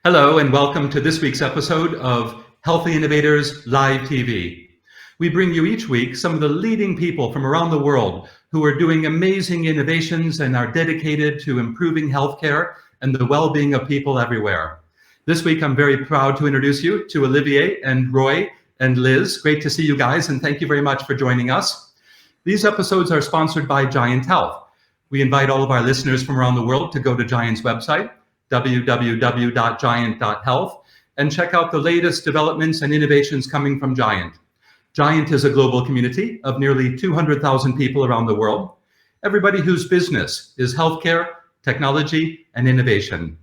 Hello and welcome to this week's episode of Healthy Innovators Live TV. We bring you each week some of the leading people from around the world who are doing amazing innovations and are dedicated to improving healthcare and the well-being of people everywhere. This week, I'm very proud to introduce you to Olivier and Roy and Liz. Great to see you guys, and thank you very much for joining us. These episodes are sponsored by GIANT Health. We invite all of our listeners from around the world to go to GIANT's website, www.giant.health, and check out the latest developments and innovations coming from GIANT. GIANT is a global community of nearly 200,000 people around the world, everybody whose business is healthcare, technology, and innovation.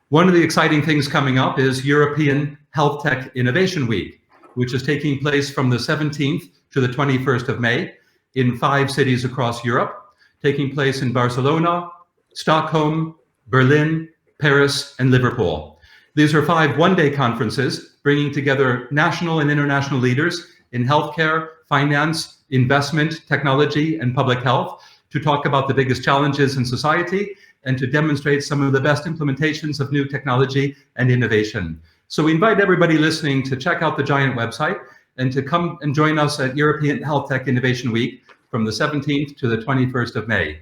One of the exciting things coming up is European Health Tech Innovation Week, which is taking place from the 17th to the 21st of May in 5 cities across Europe, taking place in Barcelona, Stockholm, Berlin, Paris, and Liverpool. These are 5 one-day conferences bringing together national and international leaders in healthcare, finance, investment, technology, and public health to talk about the biggest challenges in society and to demonstrate some of the best implementations of new technology and innovation. So we invite everybody listening to check out the GIANT website and to come and join us at European Health Tech Innovation Week from the 17th to the 21st of May.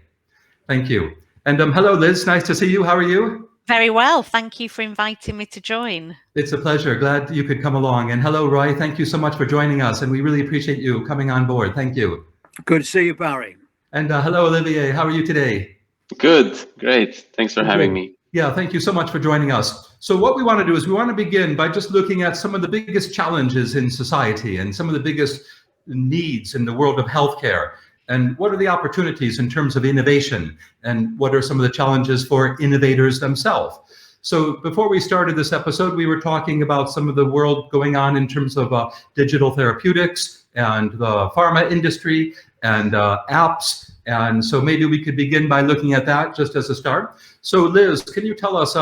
Thank you. And hello, Liz. Nice to see you. How are you? Very well. Thank you for inviting me to join. It's a pleasure. Glad you could come along. And hello, Roy. Thank you so much for joining us. And we really appreciate you coming on board. Thank you. Good to see you, Barry. And hello, Olivier. How are you today? Good. Great. Thanks for having me. Yeah, thank you so much for joining us. So what we want to do is we want to begin by just looking at some of the biggest challenges in society and some of the biggest needs in the world of healthcare. And what are the opportunities in terms of innovation? And what are some of the challenges for innovators themselves? So before we started this episode, we were talking about some of the world going on in terms of digital therapeutics and the pharma industry and apps. And so maybe we could begin by looking at that just as a start. So Liz, can you tell us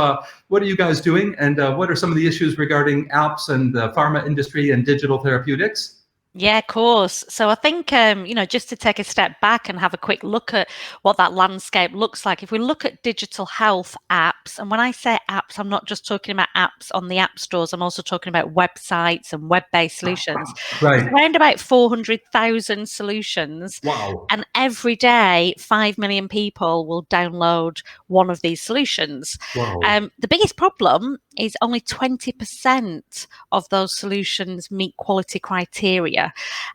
what are you guys doing and what are some of the issues regarding apps and the pharma industry and digital therapeutics? Yeah, of course. So I think, just to take a step back and have a quick look at what that landscape looks like. If we look at digital health apps, and when I say apps, I'm not just talking about apps on the app stores, I'm also talking about websites and web-based solutions. Right. Around about 400,000 solutions. Wow. And every day, 5 million people will download one of these solutions. Wow. The biggest problem is only 20% of those solutions meet quality criteria.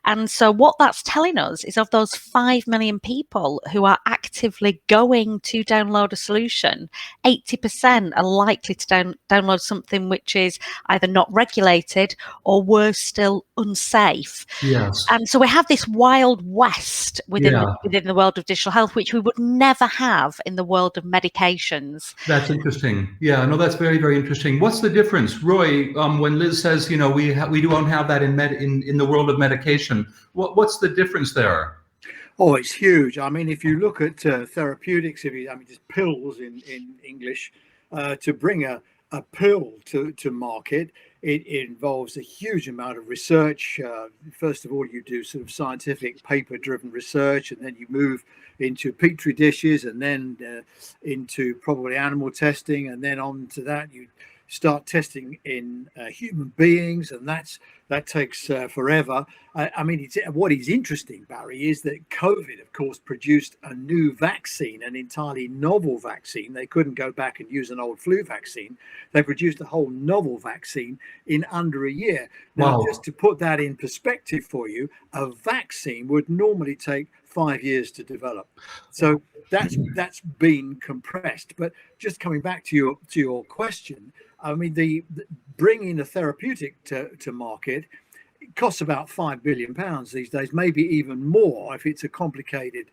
And so what that's telling us is of those 5 million people who are actively going to download a solution, 80% are likely to download something which is either not regulated or worse still, unsafe. Yes. And so we have this wild west within the world of digital health, which we would never have in the world of medications. That's interesting. Yeah, no, that's very, very interesting. What's the difference, Roy? When Liz says, we don't have that in the world of medication, what's the difference there? Oh, it's huge. I mean, if you look at therapeutics, just pills in English, to bring a pill to market, it involves a huge amount of research. First of all, you do sort of scientific paper-driven research, and then you move into petri dishes, and then into probably animal testing, and then on to that you start testing in human beings, and that takes forever. What is interesting, Barry, is that COVID, of course, produced a new vaccine, an entirely novel vaccine. They couldn't go back and use an old flu vaccine. They produced a whole novel vaccine in under a year. Now, Wow. just to put that in perspective for you, a vaccine would normally take 5 years to develop. So that's been compressed. But just coming back to your question, I mean, the bringing a therapeutic to market, it costs about £5 billion these days, maybe even more if it's a complicated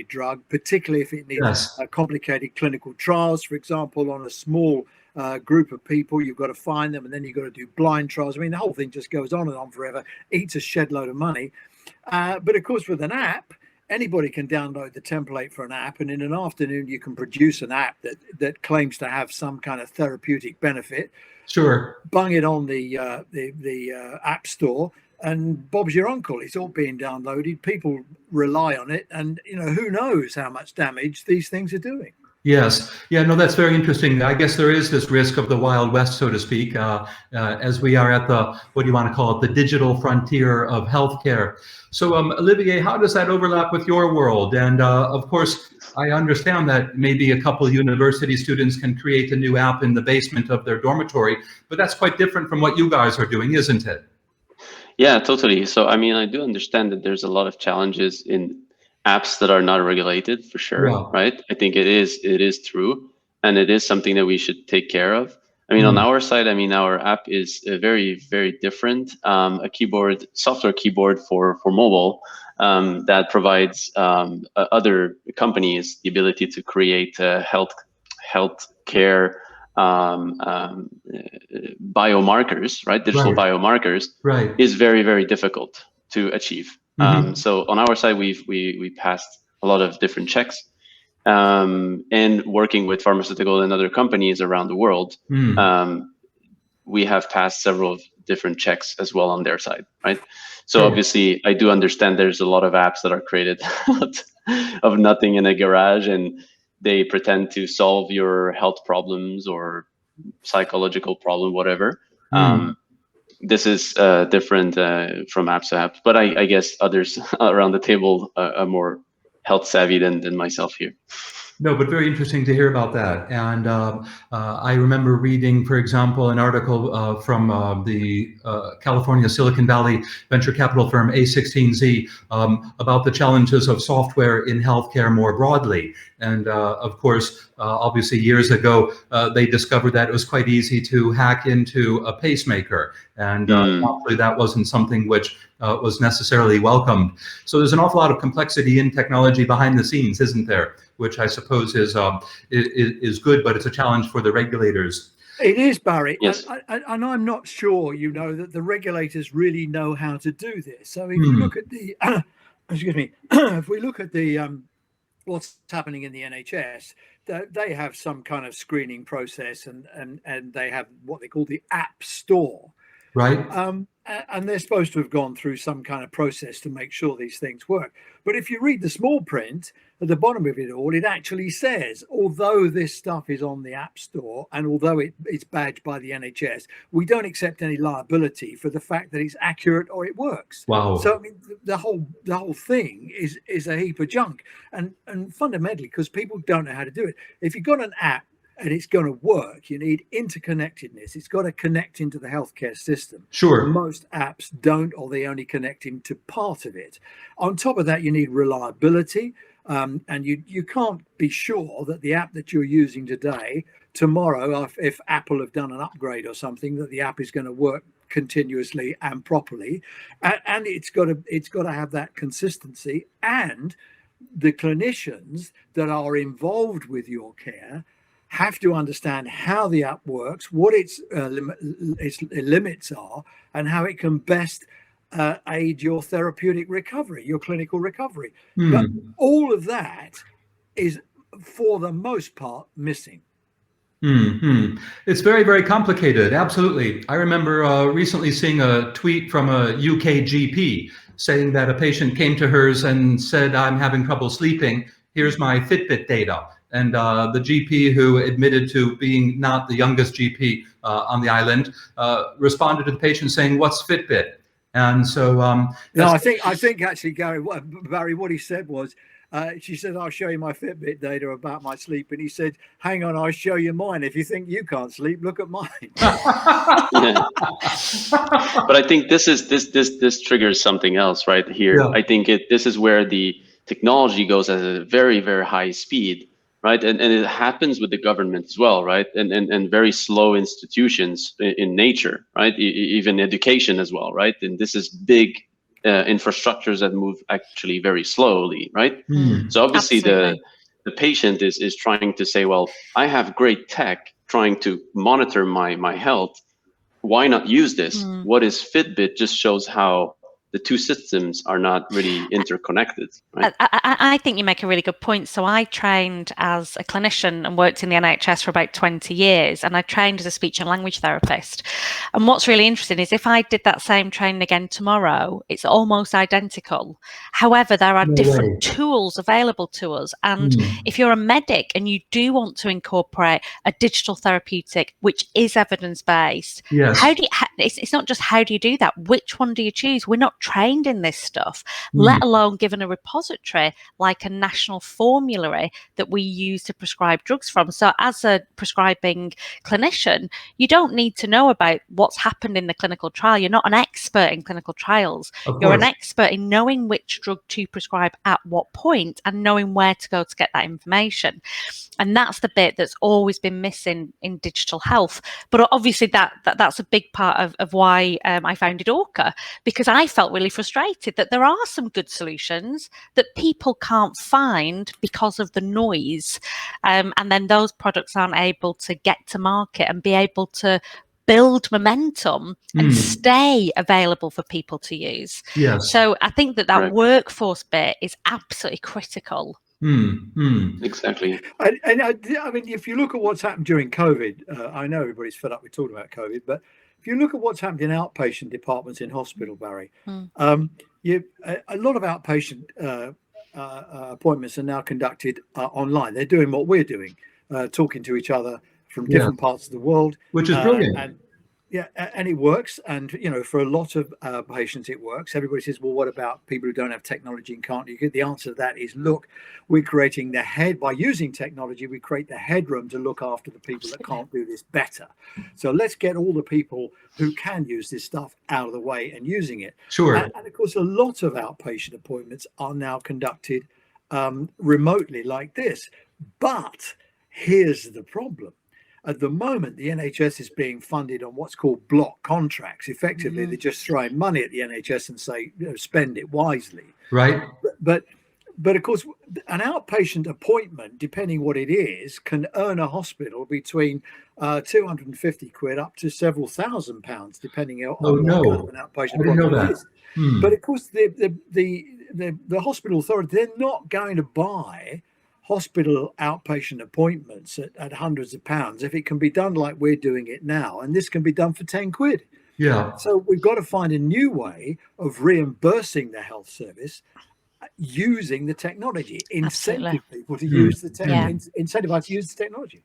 drug, particularly if it needs complicated clinical trials, for example, on a small group of people. You've got to find them, and then you've got to do blind trials. I mean, the whole thing just goes on and on forever, eats a shed load of money. But of course, with an app, anybody can download the template for an app, and in an afternoon you can produce an app that claims to have some kind of therapeutic benefit. Sure. Bung it on the app store, and Bob's your uncle. It's all being downloaded. People rely on it, and who knows how much damage these things are doing. Yes. Yeah, no, that's very interesting. I guess there is this risk of the Wild West, so to speak, as we are at the, what do you want to call it, the digital frontier of healthcare. So, Olivier, how does that overlap with your world? And of course, I understand that maybe a couple university students can create a new app in the basement of their dormitory, but that's quite different from what you guys are doing, isn't it? Yeah, totally. So, I mean, I do understand that there's a lot of challenges in apps that are not regulated, for sure, Yeah. right? I think it is true, and it is something that we should take care of. I mean, on our side, I mean, our app is very, very different. A software keyboard for mobile that provides other companies the ability to create health care biomarkers, right? Digital Right. biomarkers, Right. is very, very difficult to achieve. So on our side, we passed a lot of different checks, and working with pharmaceutical and other companies around the world, we have passed several different checks as well on their side, right? So Sure. obviously, I do understand there's a lot of apps that are created out of nothing in a garage, and they pretend to solve your health problems or psychological problem, whatever. This is different from apps to apps, but I guess others around the table are more health savvy than myself here. No, but very interesting to hear about that. And I remember reading, for example, an article from the California Silicon Valley venture capital firm A16Z about the challenges of software in healthcare more broadly. And of course, obviously years ago, they discovered that it was quite easy to hack into a pacemaker. And actually that wasn't something which was necessarily welcomed. So there's an awful lot of complexity in technology behind the scenes, isn't there? Which I suppose is good, but it's a challenge for the regulators. It is, Barry. Yes. And I'm not sure, that the regulators really know how to do this. So if you look at the, excuse me, if we look at the what's happening in the NHS, they have some kind of screening process, and they have what they call the App Store. Right. And they're supposed to have gone through some kind of process to make sure these things work. But if you read the small print at the bottom of it all, it actually says, although this stuff is on the App Store and although it's badged by the NHS, we don't accept any liability for the fact that it's accurate or it works. Wow. So I mean, the whole thing is a heap of junk, and fundamentally because people don't know how to do it. If you've got an app and it's going to work, you need interconnectedness. It's got to connect into the healthcare system. Sure. Most apps don't, or they only connect into part of it. On top of that, you need reliability. And you can't be sure that the app that you're using today, tomorrow, if Apple have done an upgrade or something, that the app is going to work continuously and properly. And it's got to have that consistency. And the clinicians that are involved with your care have to understand how the app works, what its limits are, and how it can best aid your therapeutic recovery, your clinical recovery. But all of that is, for the most part, missing. It's very, very complicated. Absolutely. I remember recently seeing a tweet from a UK GP saying that a patient came to hers and said, "I'm having trouble sleeping. Here's my Fitbit data." And the GP, who admitted to being not the youngest GP on the island, responded to the patient saying, "What's Fitbit?" And so, no, I think actually, Barry, what he said was, she said, "I'll show you my Fitbit data about my sleep," and he said, "Hang on, I'll show you mine. If you think you can't sleep, look at mine." But I think this triggers something else right here. Yeah. I think this is where the technology goes at a very, very high speed. Right, and it happens with the government as well, right, and very slow institutions in nature, right, even education as well, right, and this is big infrastructures that move actually very slowly, right. So obviously the patient is trying to say, well, I have great tech trying to monitor my health. Why not use this? What is Fitbit just shows how the two systems are not really interconnected, right? I think you make a really good point. So I trained as a clinician and worked in the NHS for about 20 years, and I trained as a speech and language therapist. And what's really interesting is if I did that same training again tomorrow, it's almost identical. However, there are different tools available to us. And if you're a medic and you do want to incorporate a digital therapeutic, which is evidence-based, it's not just how do you do that, which one do you choose? We're not trained in this stuff, let alone given a repository like a national formulary that we use to prescribe drugs from. So as a prescribing clinician, you don't need to know about what's happened in the clinical trial. You're not an expert in clinical trials. You're an expert in knowing which drug to prescribe at what point and knowing where to go to get that information. And that's the bit that's always been missing in digital health. But obviously that's a big part of why I founded Orcha, because I felt really frustrated that there are some good solutions that people can't find because of the noise. And then those products aren't able to get to market and be able to build momentum and stay available for people to use. So I think that workforce bit is absolutely critical. Exactly. And I mean, if you look at what's happened during COVID, I know everybody's fed up with talking about COVID, but if you look at what's happened in outpatient departments in hospital, Barry, a lot of outpatient appointments are now conducted online. They're doing what we're doing, talking to each other from different parts of the world, which is brilliant. And it works. And, you know, for a lot of patients, it works. Everybody says, well, what about people who don't have technology and can't? The answer to that is, look, we're creating by using technology, we create the headroom to look after the people that can't do this better. So let's get all the people who can use this stuff out of the way and using it. And of course, a lot of outpatient appointments are now conducted remotely like this. But here's the problem. At the moment, the NHS is being funded on what's called block contracts. Effectively, they're just throwing money at the NHS and say, you know, spend it wisely. Right. But of course, an outpatient appointment, depending what it is, can earn a hospital between 250 quid up to several £1,000s, depending on what kind of an outpatient appointment it is. But of course, the hospital authority, they're not going to buy hospital outpatient appointments at hundreds of pounds if it can be done like we're doing it now, and this can be done for 10 quid. So we've got to find a new way of reimbursing the health service using the technology, incentive people to use the incentivize to use the technology.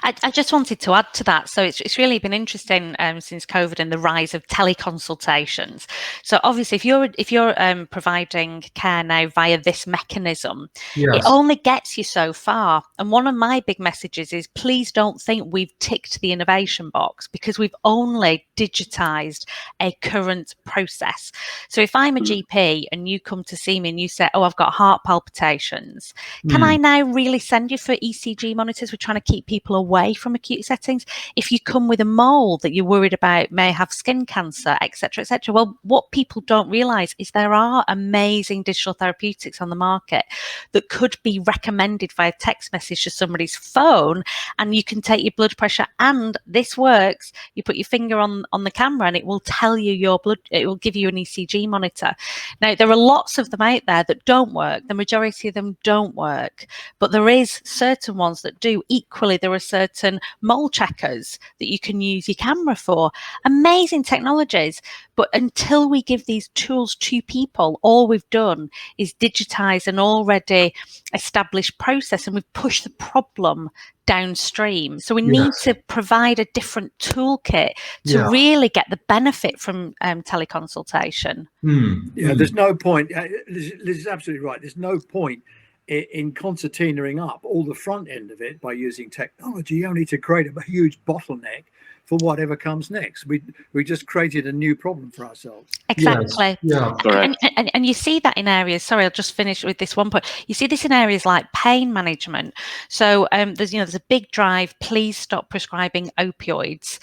I just wanted to add to that. So it's really been interesting since COVID and the rise of teleconsultations. So obviously, if you're providing care now via this mechanism, it only gets you so far. And one of my big messages is, please don't think we've ticked the innovation box, because we've only digitized a current process. So if I'm a GP and you come to see me and you say, oh, I've got heart palpitations, can I now really send you for ECG monitors? We're trying to keep people away from acute settings. If you come with a mole that you're worried about may have skin cancer, etc., etc. Well, what people don't realize is there are amazing digital therapeutics on the market that could be recommended via text message to somebody's phone, and you can take your blood pressure, and this works. You put your finger on the camera and it will tell you your blood, it will give you an ECG monitor. Now, there are lots of them out there that don't work. The majority of them don't work, but there is certain ones that do. Equally, there are certain mole checkers that you can use your camera for. Amazing technologies. But until we give these tools to people, all we've done is digitize an already established process, and we've pushed the problem downstream. So we need to provide a different toolkit to really get the benefit from teleconsultation. There's no point. Liz is absolutely right. There's no point in concertinaing up all the front end of it by using technology only to create a huge bottleneck for whatever comes next. We just created a new problem for ourselves. Exactly. Correct. And you see that in areas, sorry, I'll just finish with this one point. You see this in areas like pain management. So there's a big drive, please stop prescribing opioids.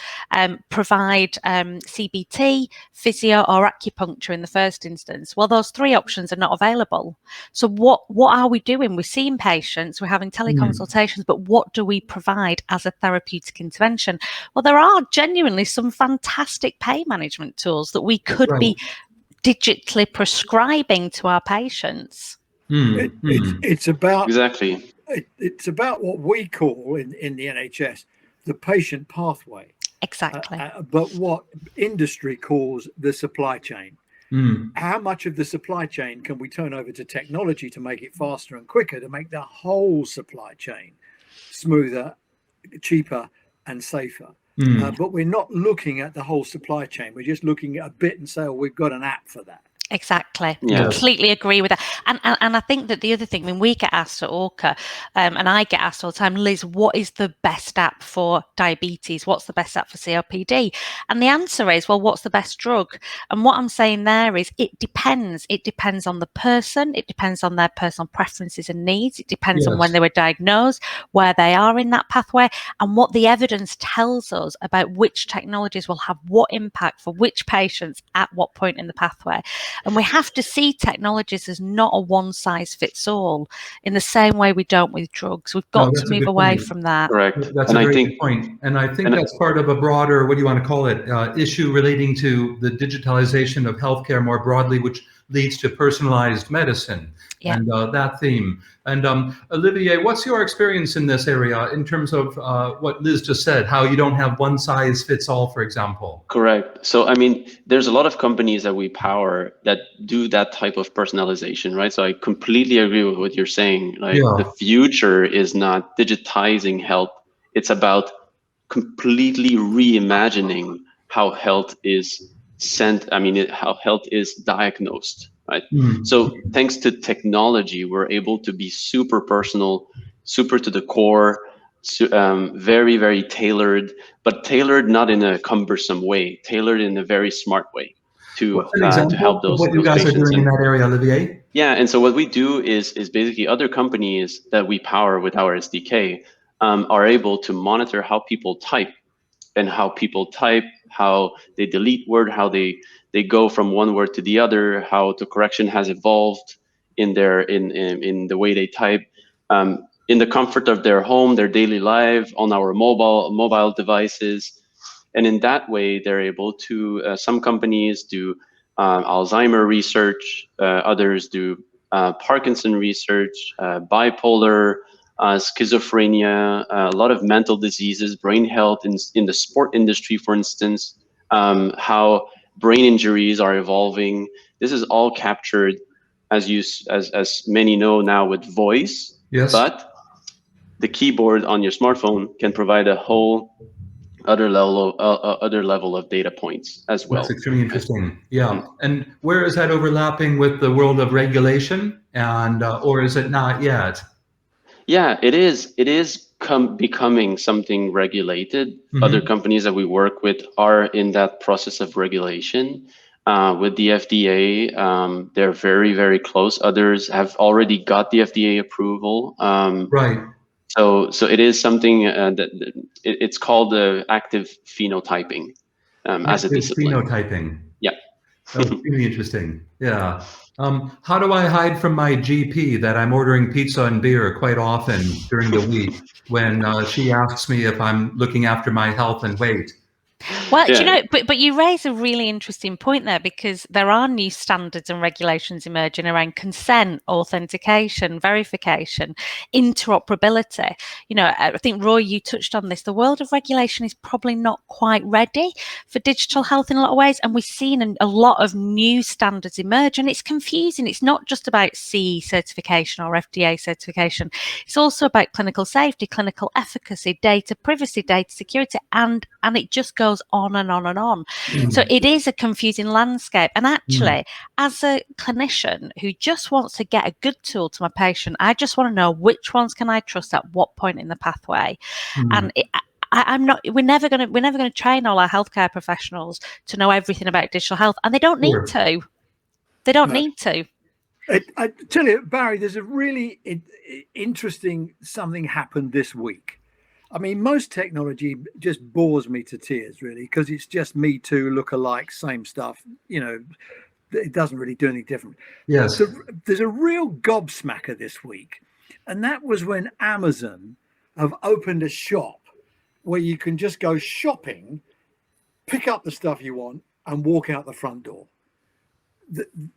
Provide CBT, physio or acupuncture in the first instance. Well, those three options are not available. So what are we doing? We're seeing patients, we're having teleconsultations, but what do we provide as a therapeutic intervention? Well, there are genuinely some fantastic pain management tools that we could be digitally prescribing to our patients. It's about Exactly. It's about what we call in the NHS the patient pathway. Exactly. But what industry calls the supply chain. How much of the supply chain can we turn over to technology to make it faster and quicker, to make the whole supply chain smoother, cheaper, and safer? But we're not looking at the whole supply chain. We're just looking at a bit and say, oh, we've got an app for that. Exactly. Yeah. Completely agree with that. And I think that the other thing, when we get asked at Orcha, and I get asked all the time, Liz, what is the best app for diabetes? What's the best app for COPD? And the answer is, well, what's the best drug? And what I'm saying there is it depends. It depends on the person. It depends on their personal preferences and needs. It depends on when they were diagnosed, where they are in that pathway, and what the evidence tells us about which technologies will have what impact for which patients at what point in the pathway. And we have to see technologies as not a one-size-fits-all in the same way we don't with drugs. We've got to move away from that. Correct. That's a very good point. And I think that's part of a broader, what do you want to call it, issue relating to the digitalization of healthcare more broadly, which leads to personalized medicine and that theme. And Olivier, what's your experience in this area in terms of what Liz just said, how you don't have one size fits all, for example? Correct. So, I mean, there's a lot of companies that we power that do that type of personalization, right? So I completely agree with what you're saying. Like the future is not digitizing health. It's about completely reimagining how health is how health is diagnosed, right? So thanks to technology, we're able to be super personal, super to the core, very, very tailored, but tailored not in a cumbersome way, tailored in a very smart way to help those what you guys patients. Are doing in that area, Olivier? Yeah, and so what we do is basically other companies that we power with our SDK are able to monitor how people type, and how they delete word, how they go from one word to the other, how the correction has evolved in the way they type, in the comfort of their home, their daily life, on our mobile devices. And in that way, they're able to, some companies do Alzheimer research, others do Parkinson research, bipolar, schizophrenia, a lot of mental diseases, brain health in the sport industry, for instance, how brain injuries are evolving. This is all captured, as many know now, with voice. Yes. But the keyboard on your smartphone can provide a whole other level of data points as well. That's extremely interesting. Yeah. And where is that overlapping with the world of regulation, and or is it not yet? Yeah, it is. It is becoming something regulated. Other companies that we work with are in that process of regulation with the FDA. They're very, very close. Others have already got the FDA approval. Right. So it is something that it's called active phenotyping as a discipline. Phenotyping. Yeah. That was really interesting. Yeah. How do I hide from my GP that I'm ordering pizza and beer quite often during the week when she asks me if I'm looking after my health and weight? Well, do you know, but you raise a really interesting point there, because there are new standards and regulations emerging around consent, authentication, verification, interoperability. You know, I think, Roy, you touched on this. The world of regulation is probably not quite ready for digital health in a lot of ways. And we've seen a lot of new standards emerge, and it's confusing. It's not just about CE certification or FDA certification. It's also about clinical safety, clinical efficacy, data privacy, data security, and it just goes on and on and on. So it is a confusing landscape. And actually, as a clinician who just wants to get a good tool to my patient, I just want to know which ones can I trust at what point in the pathway. And we're never going to train all our healthcare professionals to know everything about digital health, and they don't need to. They don't need to. I tell you, Barry, there's a really interesting something happened this week. I mean, most technology just bores me to tears, really, because it's just me too, look alike, same stuff. You know, it doesn't really do anything different. Yes. So there's a real gobsmacker this week, and that was when Amazon have opened a shop where you can just go shopping, pick up the stuff you want, and walk out the front door.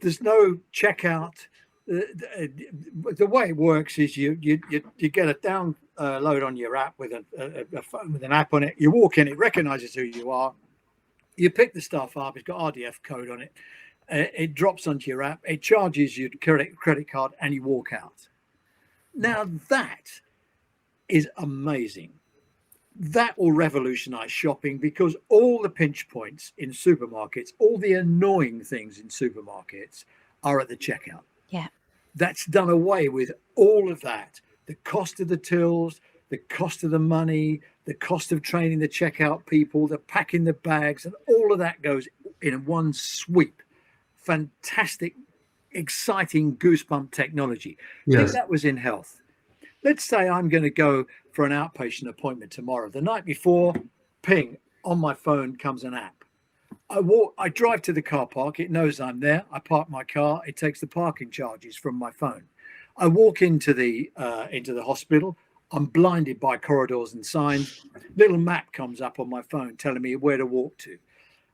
there's no checkout. The way it works is you get a download on your app with a phone with an app on it. You walk in, it recognizes who you are. You pick the stuff up. It's got RDF code on it. It drops onto your app. It charges your credit card, and you walk out. Now that is amazing. That will revolutionize shopping, because all the pinch points in supermarkets, all the annoying things in supermarkets are at the checkout. Yeah. That's done away with, all of that. The cost of the tills, the cost of the money, the cost of training the checkout people, the packing the bags, and all of that goes in one sweep. Fantastic, exciting goosebump technology. Yes. I think that was in health. Let's say I'm going to go for an outpatient appointment tomorrow. The night before, ping, on my phone comes an app. I drive to the car park. It knows I'm there. I park my car. It takes the parking charges from my phone. I walk into the hospital. I'm blinded by corridors and signs. Little map comes up on my phone telling me where to walk to.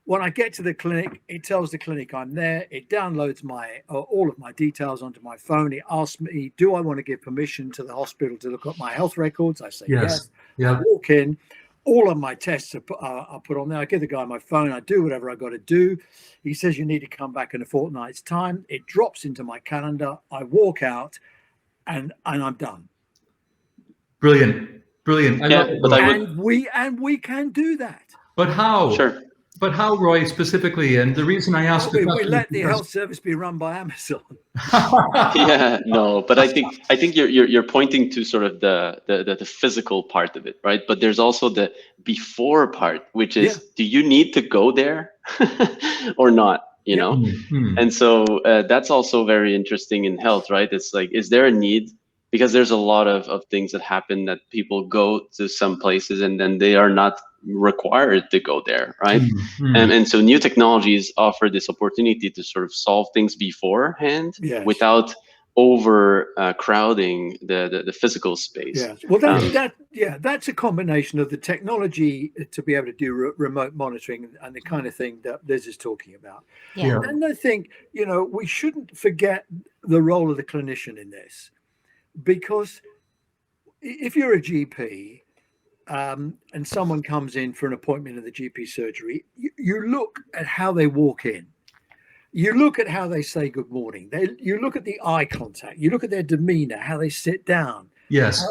When I get to the clinic, it tells the clinic I'm there. It downloads all of my details onto my phone. It asks me, do I want to give permission to the hospital to look at my health records? I say yes. Yeah. I walk in. All of my tests are put on there. I give the guy my phone. I do whatever I got to do. He says, you need to come back in a fortnight's time. It drops into my calendar. I walk out, and I'm done. Brilliant. I love it, and we can do that. But how? Sure. But how, Roy, specifically? And the reason I asked we let the health service be run by Amazon. Yeah, no, but I think you're pointing to sort of the physical part of it, right? But there's also the before part, which is, do you need to go there or not? You know, and so that's also very interesting in health, right? It's like, is there a need? Because there's a lot of things that happen that people go to some places and then they are not required to go there, right? And so new technologies offer this opportunity to sort of solve things beforehand without crowding the physical space. Yes. Well, that's a combination of the technology to be able to do remote monitoring and the kind of thing that Liz is talking about. Yeah. And I think, we shouldn't forget the role of the clinician in this. Because if you're a GP and someone comes in for an appointment in the GP surgery, you look at how they walk in. You look at how they say good morning. You look at the eye contact. You look at their demeanor, how they sit down. Yes.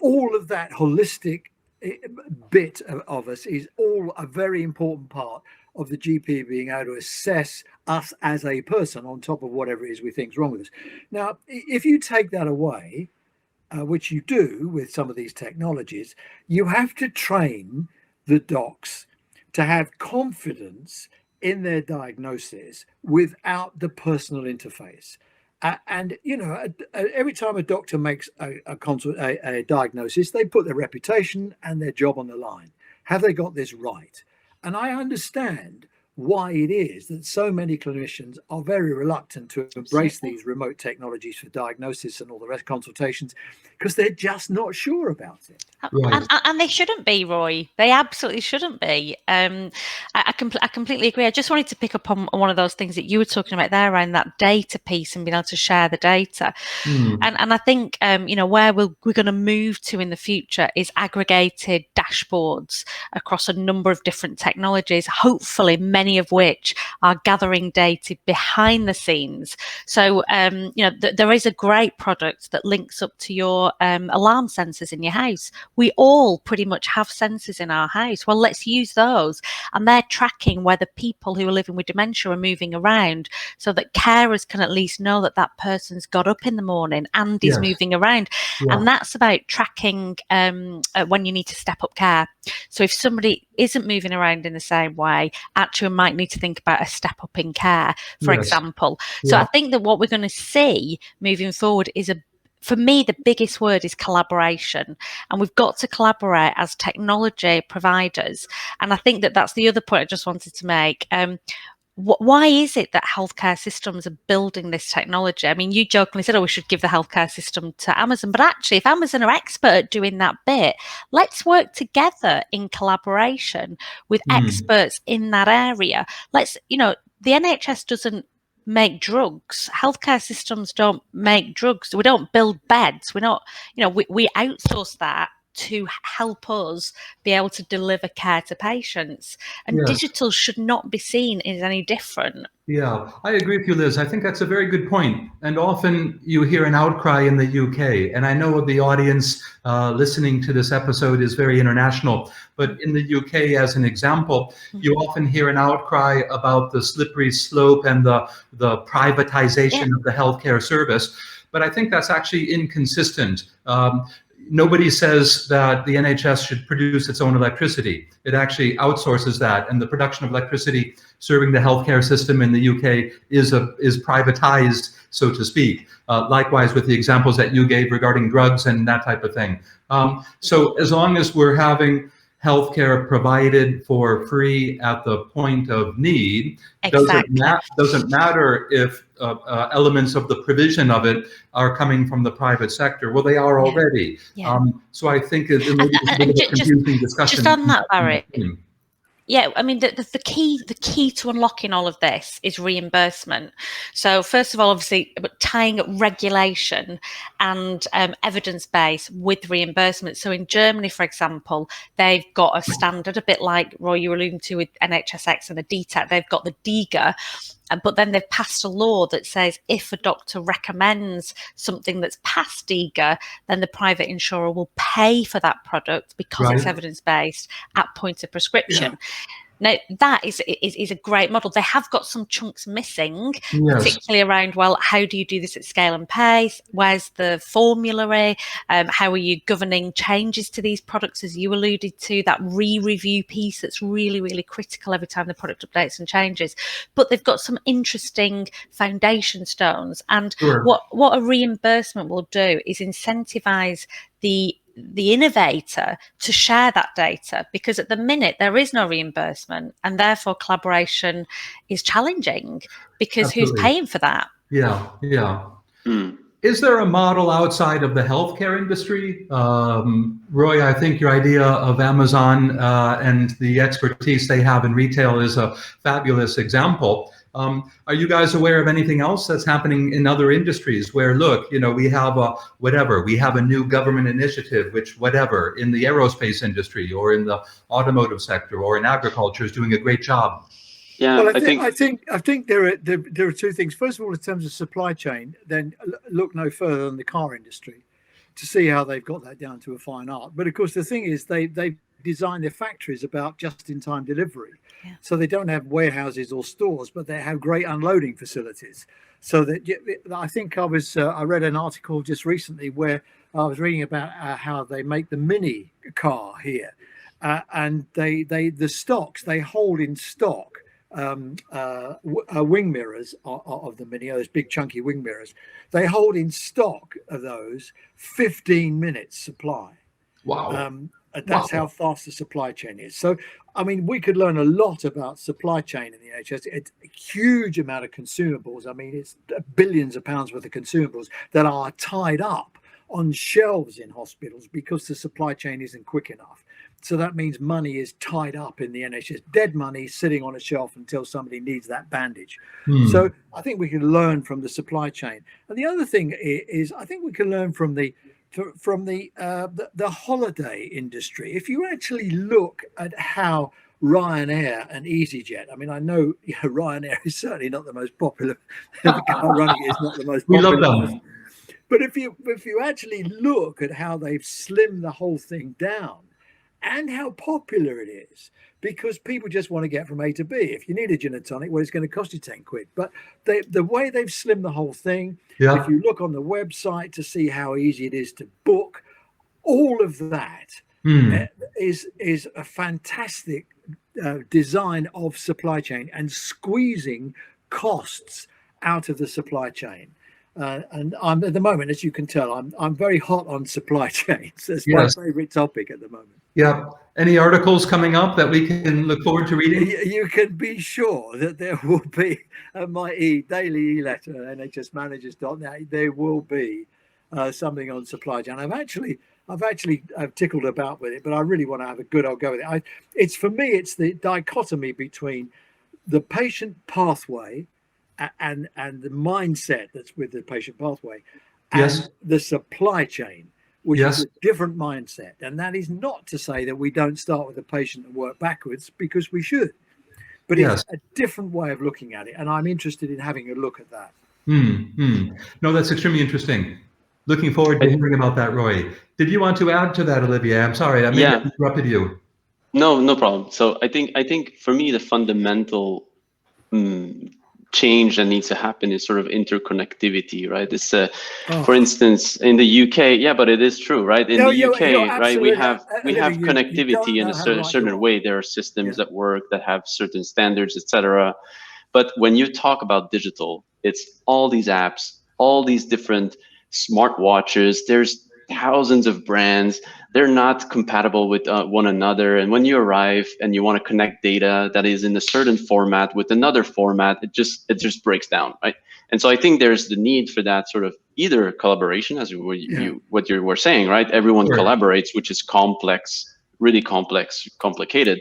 All of that holistic bit of us is all a very important part of the GP being able to assess us as a person on top of whatever it is we think is wrong with us. Now, if you take that away, which you do with some of these technologies, you have to train the docs to have confidence in their diagnosis without the personal interface. And every time a doctor makes a diagnosis, they put their reputation and their job on the line. Have they got this right? And I understand why it is that so many clinicians are very reluctant to embrace these remote technologies for diagnosis and all the rest, consultations, because they're just not sure about it. Right. And they shouldn't be, Roy. They absolutely shouldn't be. I completely agree. I just wanted to pick up on one of those things that you were talking about there around that data piece and being able to share the data. And I think, where we're going to move to in the future is aggregated dashboards across a number of different technologies, hopefully many of which are gathering data behind the scenes. So, there is a great product that links up to your alarm sensors in your house. We all pretty much have sensors in our house. Well, let's use those. And they're tracking whether people who are living with dementia are moving around, so that carers can at least know that that person's got up in the morning and is moving around. Yeah. And that's about tracking when you need to step up care. So if somebody isn't moving around in the same way, actually might need to think about a step up in care, for example. So I think that what we're going to see moving forward is for me, the biggest word is collaboration, and we've got to collaborate as technology providers. And I think that that's the other point I just wanted to make. Why is it that healthcare systems are building this technology? I mean, you jokingly said, we should give the healthcare system to Amazon. But actually, if Amazon are expert at doing that bit, let's work together in collaboration with experts in that area. The NHS doesn't make drugs. Healthcare systems don't make drugs. We don't build beds. We're not, we outsource that to help us be able to deliver care to patients. And digital should not be seen as any different. Yeah, I agree with you, Liz. I think that's a very good point. And often you hear an outcry in the UK, and I know the audience listening to this episode is very international, but in the UK, as an example, you often hear an outcry about the slippery slope and the privatization of the healthcare service. But I think that's actually inconsistent. Nobody says that the NHS should produce its own electricity. It actually outsources that, and the production of electricity serving the healthcare system in the UK is privatized, so to speak. Likewise with the examples that you gave regarding drugs and that type of thing. So as long as we're having healthcare provided for free at the point of need, doesn't matter if elements of the provision of it are coming from the private sector. Well, they are already. So I think it may be a bit of a confusing discussion. Just on that, Barry. Yeah, I mean, the key to unlocking all of this is reimbursement. So first of all, obviously, tying up regulation and evidence base with reimbursement. So in Germany, for example, they've got a standard, a bit like Roy, you were alluding to with NHSX and the DTAC. They've got the DIGA. But then they've passed a law that says if a doctor recommends something that's past DIGA, then the private insurer will pay for that product because it's evidence-based at point of prescription. Now, that is a great model. They have got some chunks missing, particularly around, well, how do you do this at scale and pace? Where's the formulary? How are you governing changes to these products, as you alluded to, that re-review piece that's really, really critical every time the product updates and changes. But they've got some interesting foundation stones. And what a reimbursement will do is incentivize the innovator to share that data, because at the minute there is no reimbursement, and therefore collaboration is challenging because who's paying for that? Is there a model outside of the healthcare industry? Roy, I think your idea of Amazon and the expertise they have in retail is a fabulous example. Are you guys aware of anything else that's happening in other industries where, look, we have a new government initiative, in the aerospace industry or in the automotive sector or in agriculture is doing a great job? Yeah, well, I think there are two things. First of all, in terms of supply chain, then look no further than the car industry to see how they've got that down to a fine art. But of course, the thing is, they design their factories about just-in-time delivery. So they don't have warehouses or stores, but they have great unloading facilities. So that I think I read an article just recently where I was reading about how they make the Mini car here, and they hold in stock wing mirrors of the Mini, those big chunky wing mirrors. They hold in stock of those 15 minutes supply. Wow. That's how fast the supply chain is. So, I mean, we could learn a lot about supply chain in the NHS. It's a huge amount of consumables. I mean, it's billions of pounds worth of consumables that are tied up on shelves in hospitals because the supply chain isn't quick enough. So that means money is tied up in the NHS, dead money sitting on a shelf until somebody needs that bandage. So I think we can learn from the supply chain. And the other thing is I think we can learn from the holiday industry. If you actually look at how Ryanair and EasyJet, I mean, I know Ryanair is certainly not the most popular. The car running is not the most popular. We love them. But if you actually look at how they've slimmed the whole thing down and how popular it is, because people just want to get from A to B. If you need a gin and tonic, well, it's going to cost you 10 quid. But the way they've slimmed the whole thing, if you look on the website to see how easy it is to book, all of that is a fantastic design of supply chain and squeezing costs out of the supply chain. And I'm at the moment, as you can tell, I'm very hot on supply chains. That's my favorite topic at the moment. Yeah. Any articles coming up that we can look forward to reading? You can be sure that there will be my daily e-letter, nhsmanagers.net. There will be something on supply chain. I've actually tickled about with it, but I really want to have a good old go with it. For me, it's the dichotomy between the patient pathway and the mindset that's with the patient pathway, Yes. and the supply chain, which Yes. is a different mindset. And that is not to say that we don't start with the patient and work backwards, because we should. But Yes. it's a different way of looking at it, and I'm interested in having a look at that. No, that's extremely interesting. Looking forward to hearing about that, Roy. Did you want to add to that, Olivier? I'm sorry, I may have interrupted you. No problem. So I think for me the fundamental change that needs to happen is sort of interconnectivity, right? It's for instance, in the UK, but it is true, right? In the UK, right, we have connectivity in a certain way. There are systems that work, that have certain standards, etc. But when you talk about digital, it's all these apps, all these different smartwatches. There's thousands of brands. They're not compatible with one another. And when you arrive and you want to connect data that is in a certain format with another format, it just breaks down, right? And so I think there's the need for that sort of either collaboration, as what you were saying, right? Everyone collaborates, which is complex, really complex, complicated.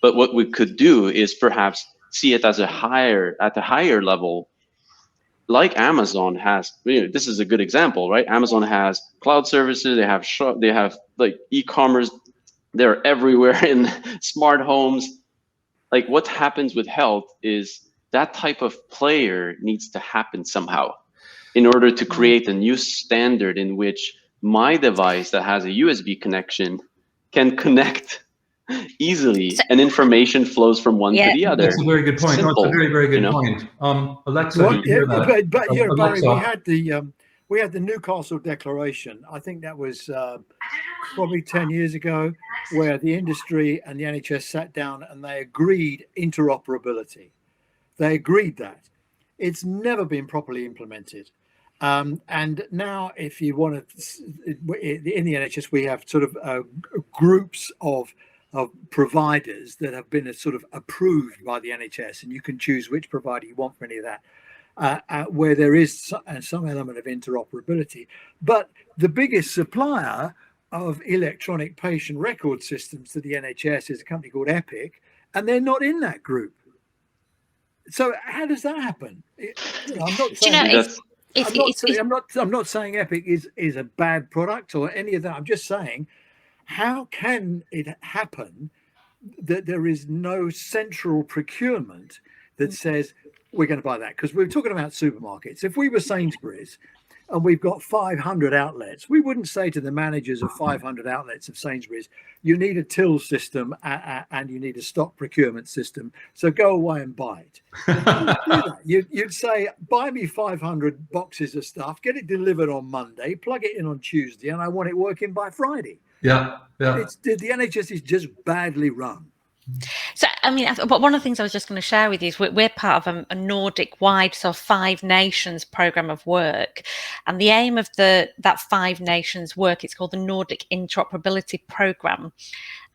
But what we could do is perhaps see it as at a higher level, like Amazon has. This is a good example, right? Amazon has cloud services, they have like e-commerce, they're everywhere in smart homes. Like what happens with health is that type of player needs to happen somehow in order to create a new standard in which my device that has a USB connection can connect easily, and information flows from one to the other. That's a very good point. Simple, No, it's a very, very good point. Alexa, Barry, Alexa. we had the Newcastle Declaration. I think that was probably 10 years ago, where the industry and the NHS sat down and they agreed interoperability. They agreed that. It's never been properly implemented. And now, if you want to, in the NHS, we have sort of groups of providers that have been sort of approved by the NHS, and you can choose which provider you want for any of that, where there is some element of interoperability. But the biggest supplier of electronic patient record systems to the NHS is a company called Epic, and they're not in that group. So how does that happen? I'm not saying Epic is a bad product or any of that. I'm just saying, how can it happen that there is no central procurement that says we're going to buy that? Because we're talking about supermarkets. If we were Sainsbury's and we've got 500 outlets, we wouldn't say to the managers of 500 outlets of Sainsbury's, you need a till system and you need a stock procurement system, so go away and buy it. You'd say, buy me 500 boxes of stuff, get it delivered on Monday, plug it in on Tuesday, and I want it working by Friday. Yeah. The NHS is just badly run. So, I mean, but one of the things I was just going to share with you is we're part of a Nordic-wide, so 5 nations program of work, and the aim of that 5 nations work, it's called the Nordic Interoperability Program.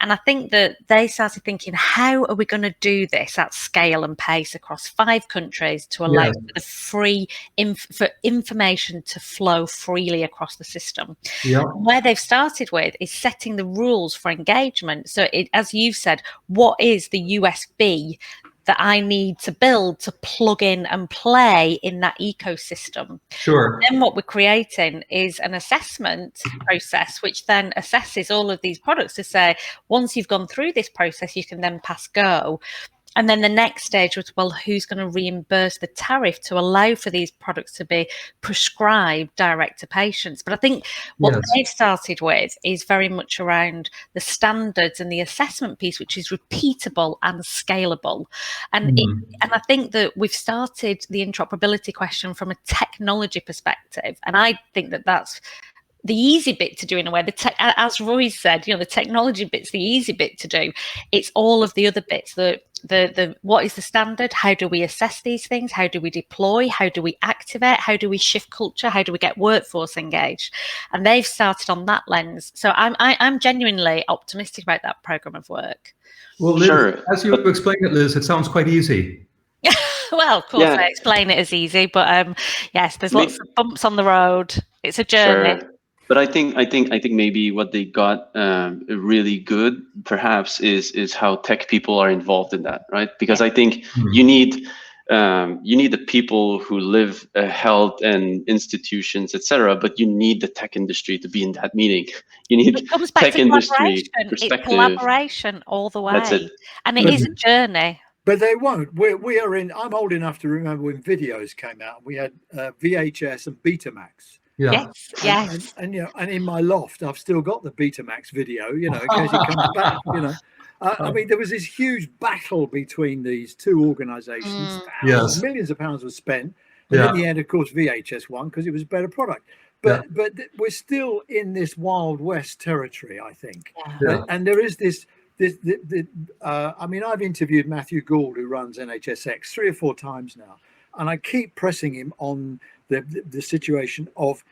And I think that they started thinking, how are we going to do this at scale and pace across 5 countries to allow for information to flow freely across the system? Where they've started with is setting the rules for engagement. So, as you've said, what is the USB that I need to build to plug in and play in that ecosystem? Sure. Then what we're creating is an assessment process, which then assesses all of these products to say, once you've gone through this process, you can then pass go. And then the next stage was, well, who's going to reimburse the tariff to allow for these products to be prescribed direct to patients? But I think what they've started with is very much around the standards and the assessment piece, which is repeatable and scalable. And I think that we've started the interoperability question from a technology perspective. And I think that that's the easy bit to do in a way. As Roy said, the technology bit's the easy bit to do. It's all of the other bits, the what is the standard? How do we assess these things? How do we deploy? How do we activate? How do we shift culture? How do we get workforce engaged? And they've started on that lens. So I'm genuinely optimistic about that program of work. Well, Liz, as you explain it, Liz, it sounds quite easy. Well, of course, I explain it as easy, but yes, there's lots of bumps on the road. It's a journey. Sure. But I think maybe what they got really good, perhaps, is how tech people are involved in that, right? Because I think you need You need the people who live health and institutions, etc. But you need the tech industry to be in that meeting. You need It comes back tech to industry collaboration. It's perspective. collaboration all the way. That's it. And it is a journey. But they won't. We are in. I'm old enough to remember when videos came out. We had VHS and Betamax. Yeah. Yes. And you know, and in my loft, I've still got the Betamax video. You know, in case it comes back. You know, I mean, there was this huge battle between these two organisations. Yes. Millions of pounds was spent, and in the end, of course, VHS won because it was a better product. But we're still in this Wild West territory, I think. Yeah. And there is this. I mean, I've interviewed Matthew Gould, who runs NHSX, 3 or 4 times now, and I keep pressing him on the situation of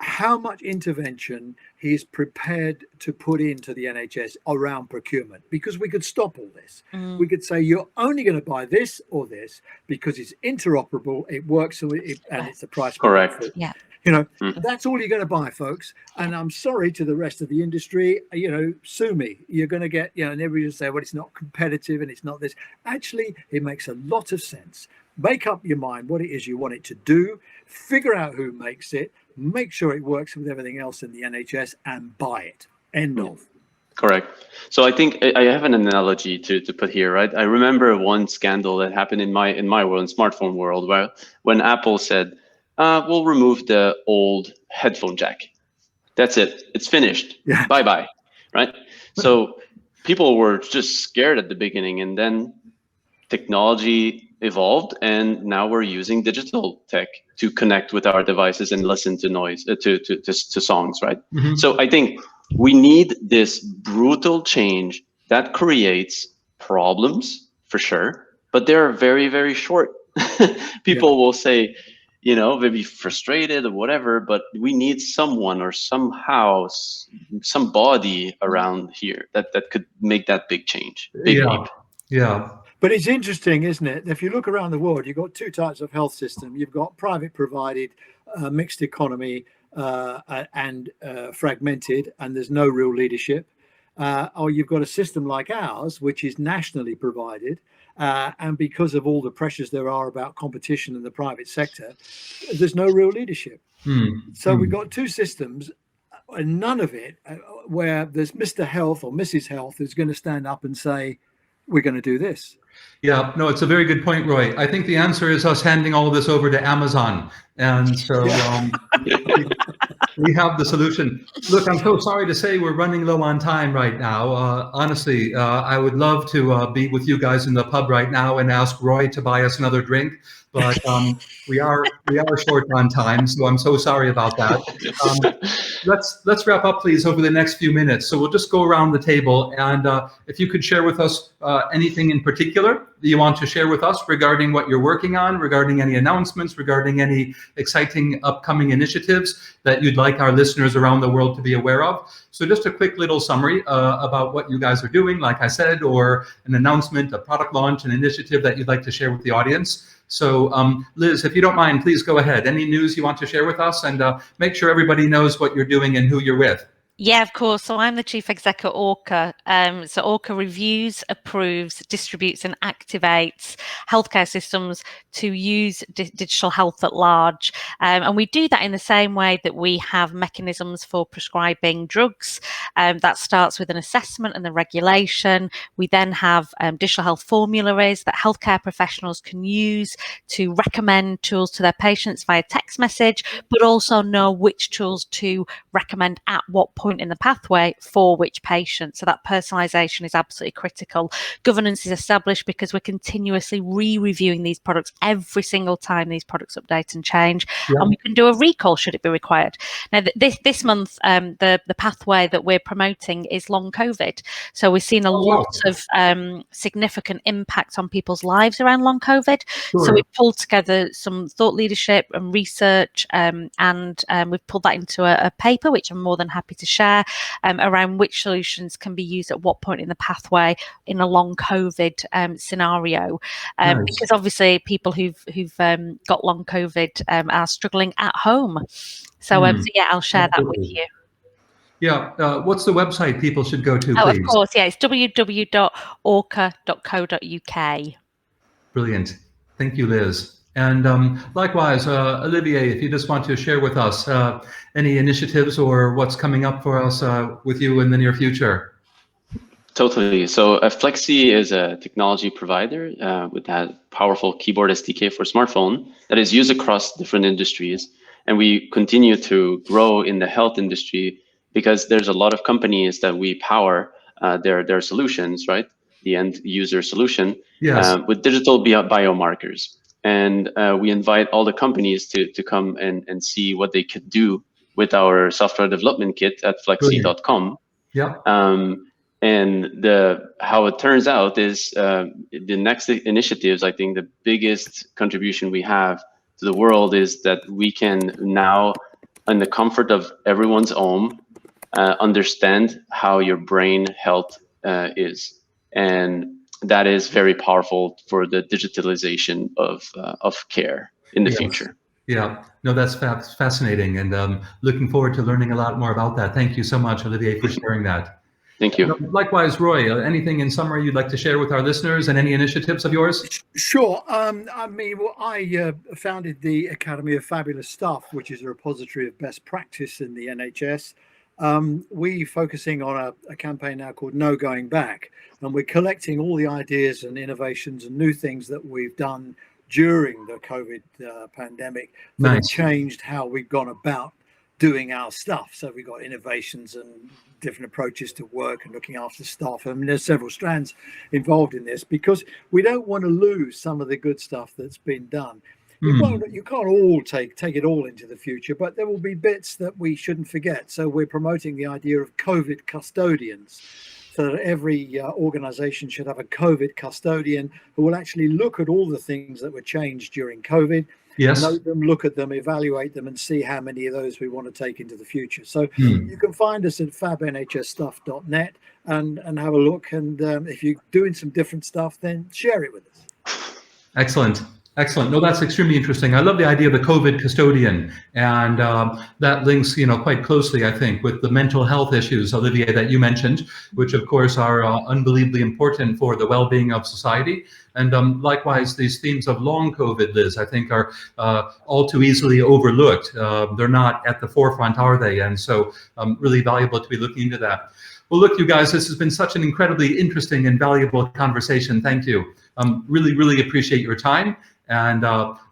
how much intervention he's prepared to put into the NHS around procurement, because we could stop all this. We could say you're only going to buy this or this because it's interoperable, it works, and it's a price. Correct. Yeah. You know, that's all you're going to buy, folks. And I'm sorry to the rest of the industry, you know, sue me. You're going to get, you know, and everybody will say, well, it's not competitive and it's not this. Actually, it makes a lot of sense. Make up your mind what it is you want it to do, figure out who makes it, make sure it works with everything else in the NHS, and buy it. End of. Correct. So I think I have an analogy to put here, right? I remember one scandal that happened in my world, in smartphone world, where when Apple said, we'll remove the old headphone jack. That's it. It's finished. Yeah. Bye-bye. Right? So people were just scared at the beginning, and then technology evolved, and now we're using digital tech to connect with our devices and listen to noise, to songs, right? So I think we need this brutal change that creates problems, for sure, but they're very, very short. People will say, you know, maybe frustrated or whatever, but we need someone or somehow somebody around here that could make that big change, big leap. Yeah. But it's interesting, isn't it? If you look around the world, you've got 2 types of health system. You've got private provided, mixed economy, and fragmented, and there's no real leadership. Or you've got a system like ours, which is nationally provided. And because of all the pressures there are about competition in the private sector, there's no real leadership. So we've got 2 systems, and none of it where there's Mr. Health or Mrs. Health who's going to stand up and say, we're going to do this. Yeah, no, it's a very good point, Roy. I think the answer is us handing all of this over to Amazon. And so we have the solution. Look, I'm so sorry to say we're running low on time right now. Honestly, I would love to be with you guys in the pub right now and ask Roy to buy us another drink. But we are short on time, so I'm so sorry about that. Let's wrap up, please, over the next few minutes. So we'll just go around the table, and if you could share with us anything in particular that you want to share with us regarding what you're working on, regarding any announcements, regarding any exciting upcoming initiatives that you'd like our listeners around the world to be aware of. So just a quick little summary about what you guys are doing, like I said, or an announcement, a product launch, an initiative that you'd like to share with the audience. So Liz, if you don't mind, please go ahead. Any news you want to share with us, and make sure everybody knows what you're doing and who you're with. Yeah, of course. So I'm the chief exec at Orcha. So Orcha reviews, approves, distributes and activates healthcare systems to use digital health at large. And we do that in the same way that we have mechanisms for prescribing drugs. That starts with an assessment and the regulation. We then have digital health formularies that healthcare professionals can use to recommend tools to their patients via text message, but also know which tools to recommend at what point in the pathway for which patient. So that personalization is absolutely critical. Governance is established because we're continuously re-reviewing these products every single time these products update and change. Yeah. And we can do a recall should it be required. Now, this month, the pathway that we're promoting is long COVID. So we've seen a lot of significant impact on people's lives around long COVID. Sure. So we pulled together some thought leadership and research, and we've pulled that into a paper, which I'm more than happy to share, around which solutions can be used at what point in the pathway in a long COVID scenario. Nice. Because obviously people who've got long COVID are struggling at home. So, so yeah, I'll share that with you. Yeah, what's the website people should go to, please? Oh, of course, yeah, it's www.orcha.co.uk. Brilliant. Thank you, Liz. And likewise, Olivier, if you just want to share with us any initiatives or what's coming up for us with you in the near future. Totally. So Fleksy is a technology provider with that powerful keyboard SDK for smartphone that is used across different industries. And we continue to grow in the health industry because there's a lot of companies that we power their solutions, right? The end user solution, Yes. with digital biomarkers. And we invite all the companies to come and see what they could do with our software development kit at fleksy.com. Yeah. And how it turns out is the next initiatives, I think the biggest contribution we have to the world is that we can now, in the comfort of everyone's home, understand how your brain health is. And that is very powerful for the digitalization of care in the future. Yeah, no, that's fascinating, and looking forward to learning a lot more about that. Thank you so much, Olivier, for sharing that. Thank you. Likewise, Roy, anything in summary you'd like to share with our listeners and any initiatives of yours? Sure. I mean, well, I founded the Academy of Fabulous Stuff, which is a repository of best practice in the NHS. We're focusing on a campaign now called No Going Back, and we're collecting all the ideas and innovations and new things that we've done during the COVID pandemic that have changed how we've gone about doing our stuff. So we've got innovations and different approaches to work and looking after staff. I mean, there's several strands involved in this because we don't want to lose some of the good stuff that's been done. You can't all take it all into the future, but there will be bits that we shouldn't forget. So we're promoting the idea of COVID custodians, so that every organization should have a COVID custodian who will actually look at all the things that were changed during COVID. Yes. Note them, look at them, evaluate them, and see how many of those we want to take into the future. So you can find us at fabnhsstuff.net and have a look. And if you're doing some different stuff, then share it with us. Excellent. Excellent. No, that's extremely interesting. I love the idea of the COVID custodian, and that links, quite closely, I think, with the mental health issues, Olivier, that you mentioned, which of course are unbelievably important for the well-being of society. And likewise, these themes of long COVID, Liz, I think are all too easily overlooked. They're not at the forefront, are they? And so really valuable to be looking into that. Well, look, you guys, this has been such an incredibly interesting and valuable conversation. Thank you. Really, really appreciate your time. And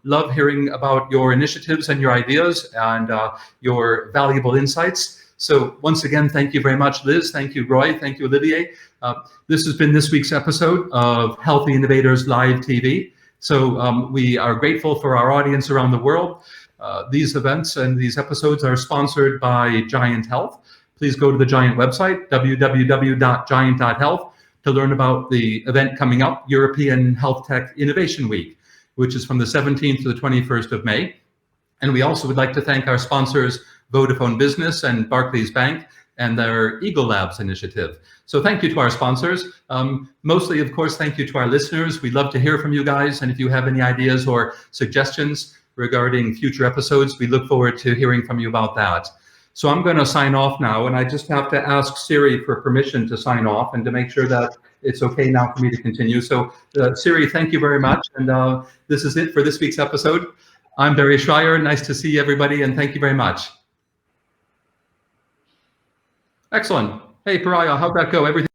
love hearing about your initiatives and your ideas and your valuable insights. So once again, thank you very much, Liz. Thank you, Roy. Thank you, Olivier. This has been this week's episode of Healthy Innovators Live TV. So we are grateful for our audience around the world. These events and these episodes are sponsored by GIANT Health. Please go to the GIANT website, www.giant.health, to learn about the event coming up, European Health Tech Innovation Week, which is from the 17th to the 21st of May. And we also would like to thank our sponsors, Vodafone Business and Barclays Bank, and their Eagle Labs initiative. So thank you to our sponsors. Mostly, of course, thank you to our listeners. We'd love to hear from you guys. And if you have any ideas or suggestions regarding future episodes, we look forward to hearing from you about that. So I'm going to sign off now, and I just have to ask Siri for permission to sign off and to make sure that it's okay now for me to continue. So Siri, thank you very much. And this is it for this week's episode. I'm Barry Shrier. Nice to see everybody, and thank you very much. Excellent. Hey, Pariah, how'd that go? Everything